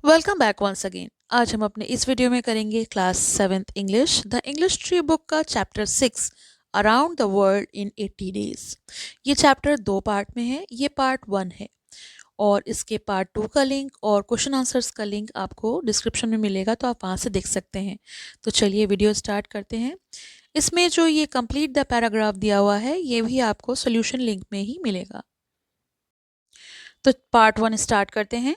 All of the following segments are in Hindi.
Welcome back once again. आज हम अपने इस वीडियो में करेंगे class 7th English the English tree book का chapter 6 around the world in 80 days. ये चैप्टर दो पार्ट में है। ये पार्ट 1 है और इसके पार्ट 2 का लिंक और क्वेश्चन आंसर्स का लिंक आपको डिस्क्रिप्शन में मिलेगा, तो आप वहाँ से देख सकते हैं। तो चलिए वीडियो स्टार्ट करते हैं। इसमें जो ये कंप्लीट द पैराग्राफ दिया हुआ है ये भी आपको सोल्यूशन लिंक में ही मिलेगा। तो पार्ट 1 स्टार्ट करते हैं।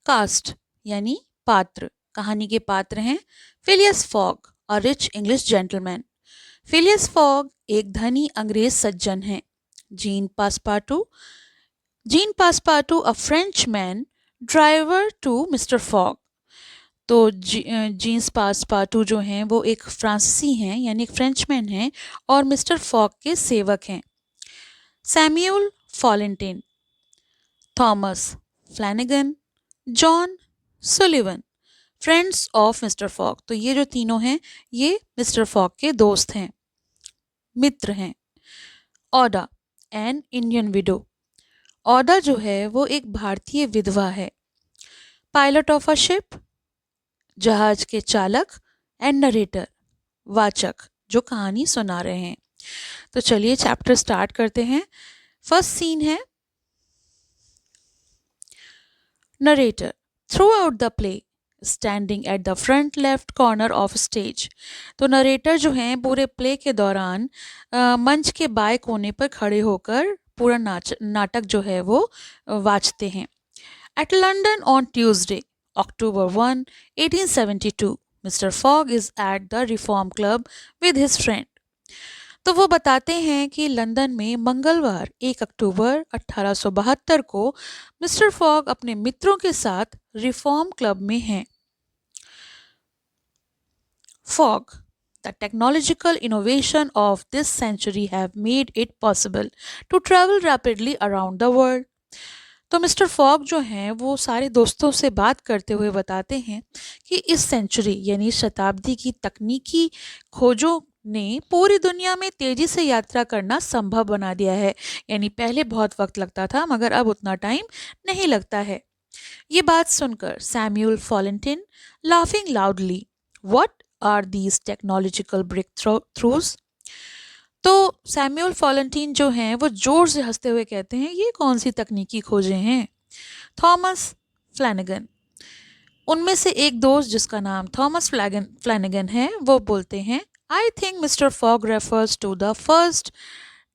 कास्ट यानी पात्र। कहानी के पात्र हैं Phileas Fogg, a rich English gentleman. Phileas Fogg एक धनी अंग्रेज सज्जन हैं। Jean Passepartout a French man driver to mister Fogg. तो जीन्स पासपार्टू जो हैं वो एक फ्रांसीसी हैं यानी एक फ्रेंचमैन हैं और मिस्टर फॉग के सेवक हैं। Samuel Fallentin, Thomas Flanagan, John Sullivan, friends of mister Fogg. तो ये जो तीनों हैं ये मिस्टर फॉग के दोस्त हैं, मित्र हैं। ऑडा, एन इंडियन विडो। ऑडा जो है वो एक भारतीय विधवा है। पायलट ऑफ अ शिप, जहाज के चालक। एंड नरेटर, वाचक जो कहानी सुना रहे हैं। तो चलिए चैप्टर स्टार्ट करते हैं। फर्स्ट सीन है narrator through out the play standing at the front left corner of stage. तो नरेटर जो हैं पूरे प्ले के दौरान मंच के बाएं कोने पर खड़े होकर पूरा नाटक जो है वो वाचते हैं। At London on Tuesday October 1, 1872, mister Fogg is at the Reform Club with his friend. तो वो बताते हैं कि लंदन में मंगलवार 1 अक्टूबर 1872 को मिस्टर फॉग अपने मित्रों के साथ रिफॉर्म क्लब में हैं। Fog, the technological innovation of this century have made it possible to travel rapidly around the world. तो मिस्टर फॉग जो हैं वो सारे दोस्तों से बात करते हुए बताते हैं कि इस सेंचुरी यानी शताब्दी की तकनीकी खोजों ने पूरी दुनिया में तेजी से यात्रा करना संभव बना दिया है। यानी पहले बहुत वक्त लगता था मगर अब उतना टाइम नहीं लगता है। ये बात सुनकर Samuel Fallentin laughing loudly, what are these technological breakthroughs. तो सैम्यूल फॉलेंटिन जो हैं वो जोर से हंसते हुए कहते हैं ये कौन सी तकनीकी खोजें हैं। थॉमस फ्लैनेगन, उनमें से एक दोस्त जिसका नाम थॉमस फ्लैनेगन है, वो बोलते हैं I think mister Fogg refers to the first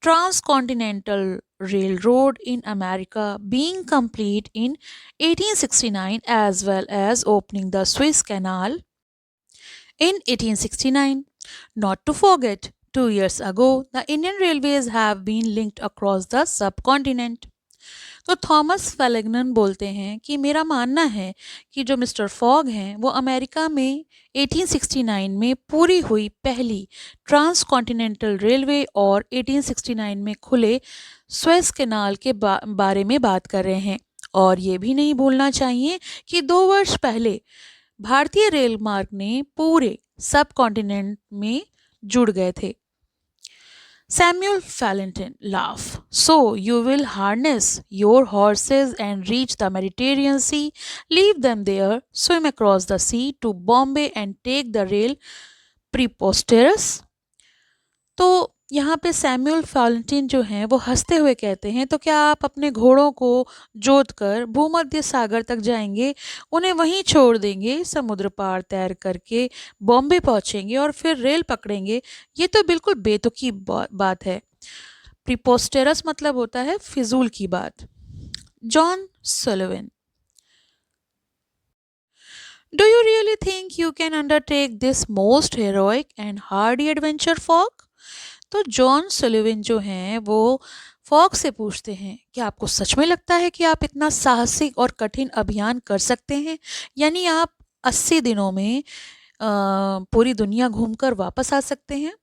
transcontinental railroad in America being complete in 1869 as well as opening the Suez Canal in 1869. Not to forget, 2 years ago, the Indian railways have been linked across the subcontinent. तो थॉमस फेलिगनन बोलते हैं कि मेरा मानना है कि जो मिस्टर फॉग हैं वो अमेरिका में 1869 में पूरी हुई पहली ट्रांस कॉन्टिनेंटल रेलवे और 1869 में खुले स्वेज कैनाल के बारे में बात कर रहे हैं। और ये भी नहीं भूलना चाहिए कि 2 वर्ष पहले भारतीय रेल मार्ग ने पूरे सब कॉन्टिनेंट में जुड़ गए थे। Samuel Fallentin laugh. So you will harness your horses and reach the Mediterranean Sea, leave them there, swim across the sea to Bombay and take the rail preposterous. तो यहाँ पे सैम्यूल फॉलेंटिन जो हैं वो हंसते हुए कहते हैं तो क्या आप अपने घोड़ों को जोत कर भूमध्य सागर तक जाएंगे, उन्हें वहीं छोड़ देंगे, समुद्र पार तैर करके बॉम्बे पहुंचेंगे और फिर रेल पकड़ेंगे। ये तो बिल्कुल बेतुकी बात है। प्रीपोस्टेरस मतलब होता है फिजूल की बात। John Sullivan, do you really think you can undertake this most heroic and Hardy adventure fog. तो जॉन सुलिवन जो हैं वो फॉग से पूछते हैं कि आपको सच में लगता है कि आप इतना साहसिक और कठिन अभियान कर सकते हैं, यानी आप 80 दिनों में पूरी दुनिया घूमकर वापस आ सकते हैं।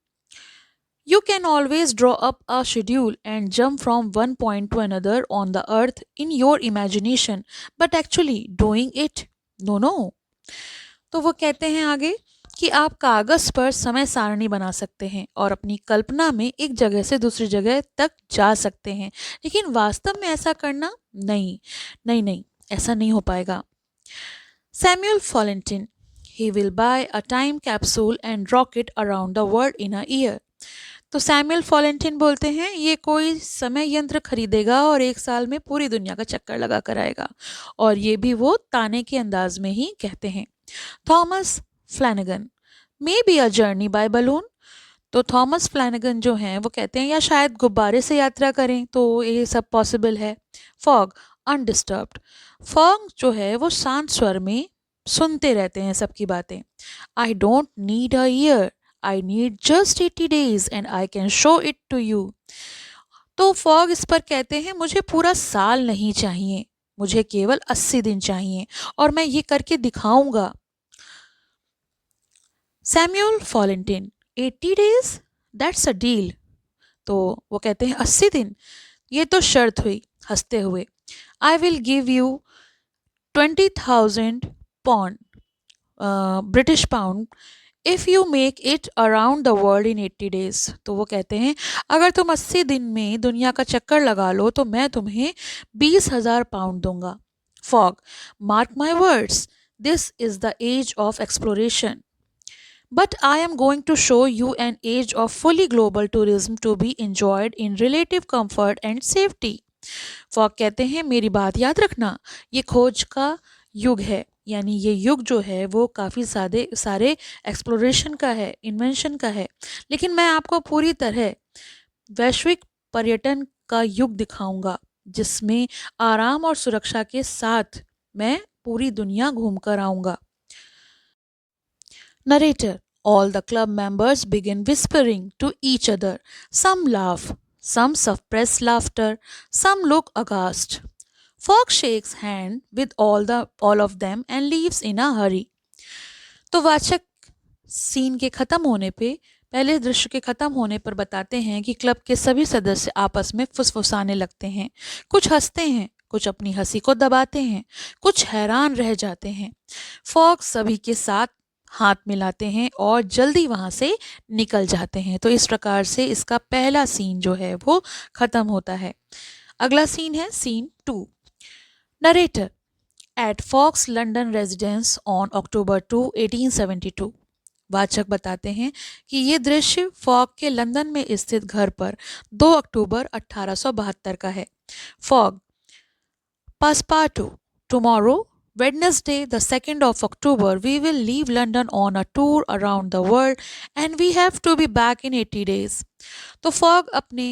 You can always draw up a schedule and jump from one point to another on the earth in your imagination, but actually doing it no. तो वो कहते हैं आगे कि आप कागज पर समय सारणी बना सकते हैं और अपनी कल्पना में एक जगह से दूसरी जगह तक जा सकते हैं, लेकिन वास्तव में ऐसा करना नहीं, ऐसा नहीं हो पाएगा। Samuel Valentin, he will buy a time capsule and rock it around the world in a year. तो सैमुअल फॉलेंटिन बोलते हैं ये कोई समय यंत्र खरीदेगा और 1 साल में पूरी दुनिया का चक्कर लगा कर आएगा, और ये भी वो ताने के अंदाज में ही कहते हैं। Thomas Flanagan, maybe a journey by balloon. तो थॉमस फ्लैनेगन जो हैं वो कहते हैं या शायद गुब्बारे से यात्रा करें तो ये सब पॉसिबल है। Fog, undisturbed. फॉग जो है वो शांत स्वर में सुनते रहते हैं सबकी बातें। I don't need a year, I need just 80 days and I can show it to you. तो फॉग इस पर कहते हैं मुझे पूरा साल नहीं चाहिए, मुझे केवल 80 दिन चाहिए और मैं ये करके दिखाऊंगा। Samuel Fallentin, 80 days, that's a deal. तो वो कहते हैं 80 दिन, ये तो शर्त हुई। हंसते हुए, I will give you 20,000 pound, British pound, if you make it around the world in 80 days। तो वो कहते हैं अगर तुम 80 दिन में दुनिया का चक्कर लगा लो तो मैं तुम्हें 20,000 पाउंड दूंगा। Fogg, mark my words, this is the age of exploration, but I am going to show you an age of fully global tourism to be enjoyed in relative comfort and safety। Fog कहते हैं मेरी बात याद रखना, ये खोज का युग है, यानी ये युग जो है वो काफ़ी सादे सारे एक्सप्लोरेशन का है, इन्वेंशन का है, लेकिन मैं आपको पूरी तरह वैश्विक पर्यटन का युग दिखाऊंगा जिसमें आराम और सुरक्षा के साथ मैं पूरी दुनिया घूम कर आऊँगा। Narrator, all the club members begin whispering to each other. Some laugh, some suppress laughter, some look aghast. Fogg shakes hand with all of them and leaves in a hurry। तो वाचक सीन के खत्म होने पे, पहले दृश्य के खत्म होने पर बताते हैं कि क्लब के सभी सदस्य आपस में फुसफुसाने लगते हैं। कुछ हंसते हैं, कुछ अपनी हंसी को दबाते हैं, कुछ हैरान रह जाते हैं। फॉग सभी के साथ हाथ मिलाते हैं और जल्दी वहां से निकल जाते हैं। तो इस प्रकार से इसका पहला सीन जो है वो खत्म होता है। अगला सीन है scene 2। Narrator, at Fogg's London residence on October 2, 1872। वाचक बताते हैं कि ये दृश्य फॉग के लंदन में स्थित घर पर 2 अक्टूबर 1872 का है। Fogg, Passepartout, tomorrow Wednesday, the 2nd of October, we will leave London on a tour around the world and we have to be back in 80 days। तो फॉग अपने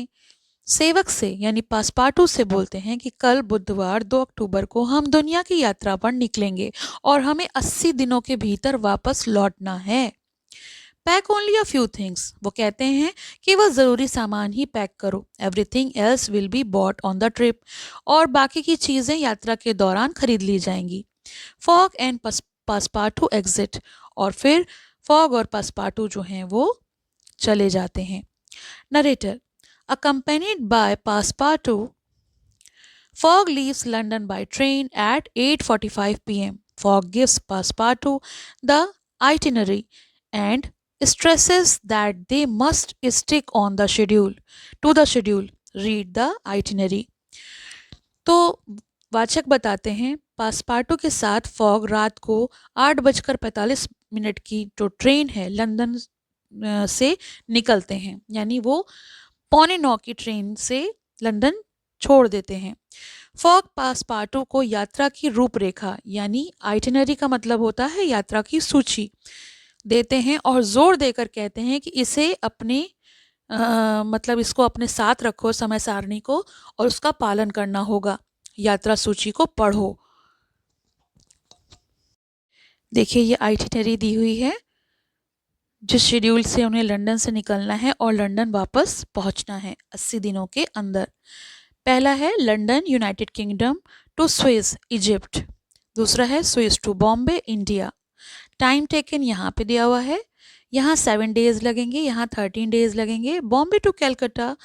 सेवक से यानी पासपार्टू से बोलते हैं कि कल बुधवार 2 अक्टूबर को हम दुनिया की यात्रा पर निकलेंगे और हमें 80 दिनों के भीतर वापस लौटना है। Pack only a few things, वो कहते हैं कि वह ज़रूरी सामान ही पैक करो, everything else will be bought on the trip, और बाकी की चीज़ें यात्रा के दौरान खरीद ली जाएंगी। फॉग एंड पासपार्टू एग्जिट, और फिर फॉग और पासपार्टू जो हैं वो चले जाते हैं। Narrator, accompanied by Passepartout, Fogg leaves London by train at 8:45 p.m. Fogg gives Passepartout the itinerary and stresses that they must stick on the schedule. To the schedule, read the itinerary। तो वाचक बताते हैं पासपार्टू के साथ फॉग रात को 8:45 की जो ट्रेन है लंदन से निकलते हैं, यानी वो 8:45 की ट्रेन से लंदन छोड़ देते हैं। फॉग पासपार्टू को यात्रा की रूपरेखा यानी आइटिनरी का मतलब होता है यात्रा की सूची देते हैं और जोर देकर कहते हैं कि इसे अपने मतलब इसको अपने साथ रखो समय सारणी को और उसका पालन करना होगा। यात्रा सूची को पढ़ो। देखिए ये आइटिनरी दी हुई है जिस शेड्यूल से उन्हें लंदन से निकलना है और लंदन वापस पहुंचना है 80 दिनों के अंदर। पहला है London United Kingdom to Suez Egypt, दूसरा है Suez to Bombay India. Time taken यहाँ पे दिया हुआ है, यहाँ 7 days लगेंगे, यहाँ 13 days लगेंगे। Bombay to Calcutta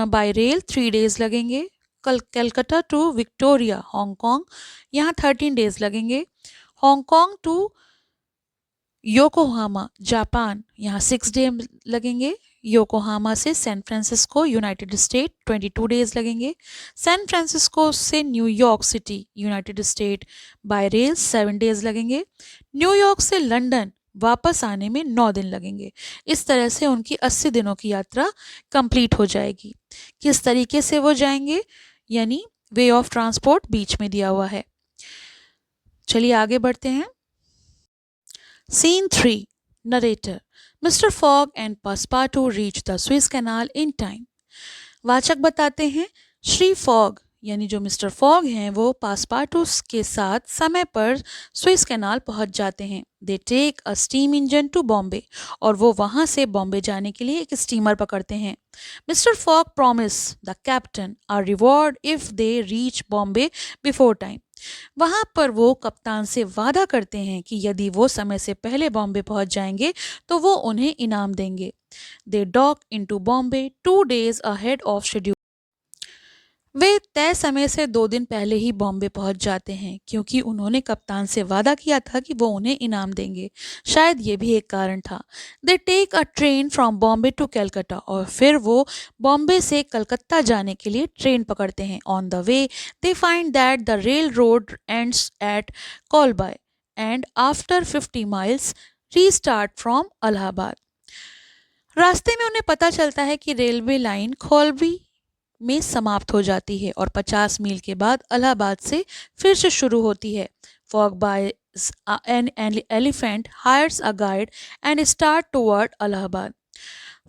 by rail 3 days लगेंगे। कैलकाटा टू विक्टोरिया हांगकांग, यहाँ 13 days लगेंगे। हांगकांग टू योकोहामा जापान, यहाँ 6 days लगेंगे। योकोहामा से San Francisco United State 22 days लगेंगे। सैन फ्रांसिस्को से New York city United State by rail 7 days लगेंगे। न्यूयॉर्क से लंदन वापस आने में 9 दिन लगेंगे। इस तरह से उनकी 80 दिनों की यात्रा कंप्लीट हो जाएगी। किस तरीके से वो जाएंगे, यानी वे ऑफ ट्रांसपोर्ट बीच में दिया हुआ है। चलिए आगे बढ़ते हैं। Scene 3. Narrator. Mr. Fogg and Passepartout reach the Suez Canal in time. वाचक बताते हैं श्री फॉग यानी जो मिस्टर फॉग हैं वो पासपार्टू के साथ समय पर स्विस कैनाल पहुंच जाते हैं। They take a steam engine to Bombay और वो वहां से बॉम्बे जाने के लिए एक स्टीमर पकड़ते हैं। Mister fog promise the captain a reward if they reach Bombay before time. वहां पर वो कप्तान से वादा करते हैं कि यदि वो समय से पहले बॉम्बे पहुंच जाएंगे तो वो उन्हें इनाम देंगे। They dock into Bombay 2 days ahead of schedule. वे तय समय से 2 दिन पहले ही बॉम्बे पहुंच जाते हैं क्योंकि उन्होंने कप्तान से वादा किया था कि वो उन्हें इनाम देंगे। शायद ये भी एक कारण था। They take a train from Bombay to Calcutta और फिर वो बॉम्बे से कलकत्ता जाने के लिए ट्रेन पकड़ते हैं। On the way they find that the railroad ends at Kholby and after 50 miles restart from Allahabad. रास्ते में उन्हें पता चलता है कि रेलवे लाइन खोलबी में समाप्त हो जाती है और 50 मील के बाद इलाहाबाद से फिर से शुरू होती है। Fogg buys an elephant, hires a guide and start toward Allahabad.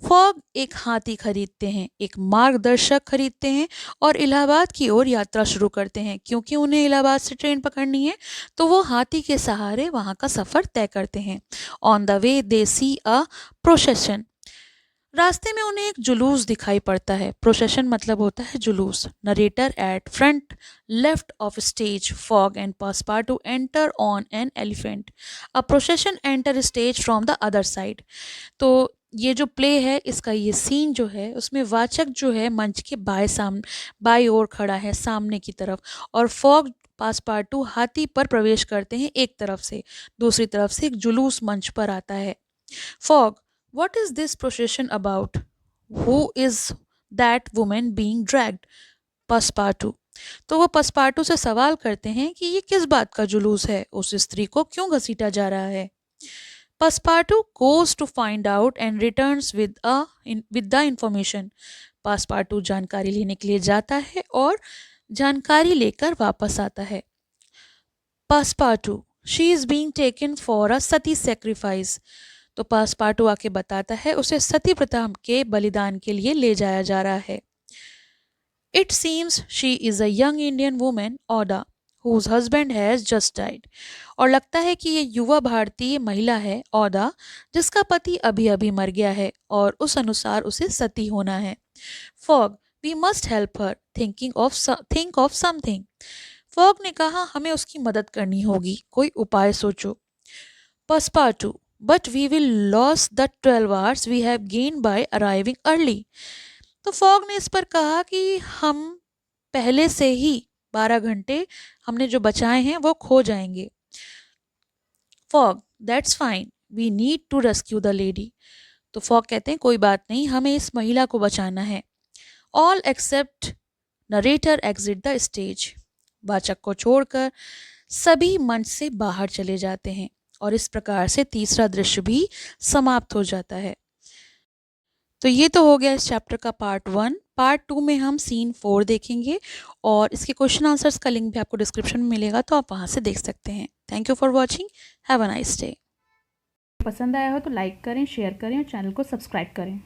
Fogg एक हाथी खरीदते हैं, एक मार्गदर्शक खरीदते हैं और इलाहाबाद की ओर यात्रा शुरू करते हैं। क्योंकि उन्हें इलाहाबाद से ट्रेन पकड़नी है तो वो हाथी के सहारे वहां का सफर तय करते हैं। On the way they see a procession. रास्ते में उन्हें एक जुलूस दिखाई पड़ता है। प्रोसेशन मतलब होता है जुलूस। Narrator at front left of stage Fogg and Passepartout enter on an elephant. A procession enter stage from the other side. तो ये जो प्ले है इसका ये सीन जो है उसमें वाचक जो है मंच के बाई ओर खड़ा है सामने की तरफ और फॉग पासपार्टू हाथी पर प्रवेश करते हैं एक तरफ से, दूसरी तरफ से एक जुलूस मंच पर आता है। Fog, what is this procession about? Who is that woman being dragged? Passepartout. तो वो पसपार्टू से सवाल करते हैं कि ये किस बात का जुलूस है, उस स्त्री को क्यों घसीटा जा रहा है। Passepartout goes to find out and returns with the information. पासपार्टू जानकारी लेने के लिए जाता है और जानकारी लेकर वापस आता है। पासपार्टू, she is being taken for a sati sacrifice. तो पासपार्टू आके बताता है उसे सती प्रथा के बलिदान के लिए ले जाया जा रहा है। It seems she is a young Indian women Aouda whose husband has just died. और लगता है कि ये युवा भारतीय महिला है ओडा जिसका पति अभी अभी मर गया है और उस अनुसार उसे सती होना है। Fogg, we must help her, think of something. Fogg ने कहा हमें उसकी मदद करनी होगी, कोई उपाय सोचो। Passepartout, but we will lose the 12 hours we have gained by arriving early. तो फॉग ने इस पर कहा कि हम पहले से ही 12 घंटे हमने जो बचाए हैं वो खो जाएंगे। Fogg, that's fine, we need to rescue the lady. तो फॉग कहते हैं कोई बात नहीं, हमें इस महिला को बचाना है। All except narrator exit the stage. वाचक को छोड़कर सभी मंच से बाहर चले जाते हैं और इस प्रकार से तीसरा दृश्य भी समाप्त हो जाता है। तो ये तो हो गया इस चैप्टर का पार्ट 1। पार्ट 2 में हम सीन 4 देखेंगे और इसके क्वेश्चन आंसर्स का लिंक भी आपको डिस्क्रिप्शन में मिलेगा, तो आप वहाँ से देख सकते हैं। Thank you for watching, have a nice day. पसंद आया हो तो लाइक करें, शेयर करें और चैनल को सब्सक्राइब करें।